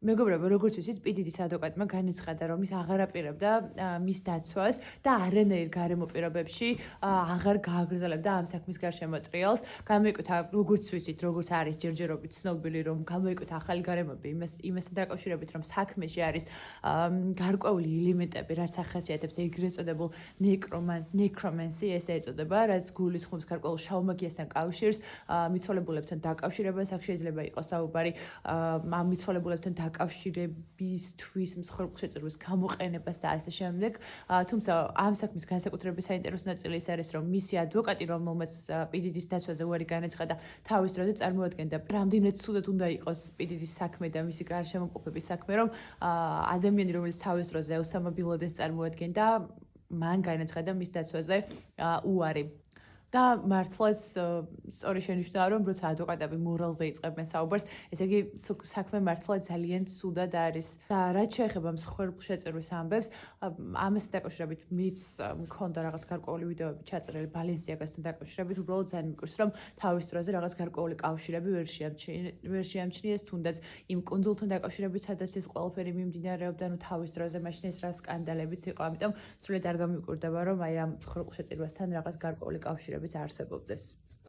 მეგობრებო, როგორც ვიცით, პიდიდის ადვოკატმა განაცხადა, რომ ის აღარ აპირებდა მის დაცვას და არანაირ გარემო პირობებში აღარ გააგრძელებდა ამ საქმის გარშემო ტრიალს. გამოიკვეთა, როგორც ვიცით, როგორც არის ჯერჯერობით ცნობილი, რომ გამოიკვეთა ახალი გარემოები იმასთან დაკავშირებით, რომ საქმეში არის გარკვეული ელემენტები, რაც ახასიათებს ეგრეთ წოდებულ ნეკრომანსი, ესე ეწოდება, რაც გულისხმობს გარკვეულ შაუმაგიასთან კავშირს, მიცვალებულებთან დაკავშირებას, აქ შეიძლება იყოს საუბარი ამ მიცვალებულებთან დაკავშირებისთვის მსხვერპლ შეწირვის გამოყენებას და ასე შემდეგ. თუმცა ამ საქმის განსაკუთრებით საინტერესო ნაწილი ის არის, რომ მისი ადვოკატი, რომელმაც პიდიდის დაცვაზე უარი განაცხადა, თავის დროზე წარმოადგენდა, რამდენად ცუდად უნდა იყოს პიდიდის საქმე და მისი გარშემოყოფების საქმე, რომ ადამიანი, რომელიც თავის დროზე ოსამა ბინ ლადენს წარმოადგენდა, მან განაცხადა მის დაცვაზე უარი. და მართლაც სწორი შენიშვნაა, რომ როცა ადვოკატები მორალზე იწყებენ საუბარს, ესე იგი საქმე მართლა ძალიან ცუდად არის. და რაც შეეხება მსხვერპლ შეწირვის ამბებს, ამასთან დაკავშირებით მიც მქონდა რაღაც გარკვეული ვიდეოები ჩაწერილი ბალენსიაგასთან დაკავშირებით, უბრალოდ ძალიან მიკვირს, რომ თავის დროზე რაღაც გარკვეული კავშირები ვერ შეამჩნიეს, თუნდაც იმ კუნძულთან დაკავშირებით, სადაც ეს ყველაფერი მიმდინარეობდა, ნუ თავის დროზე მაშინ ეს რა სკანდალებიც იყო, ამიტომ სრულად არ გამიკვირდება, რომ აი ამ მსხვერპლ შეწირვასთან რაღაც გარკვეული კავშირები არსებობდეს.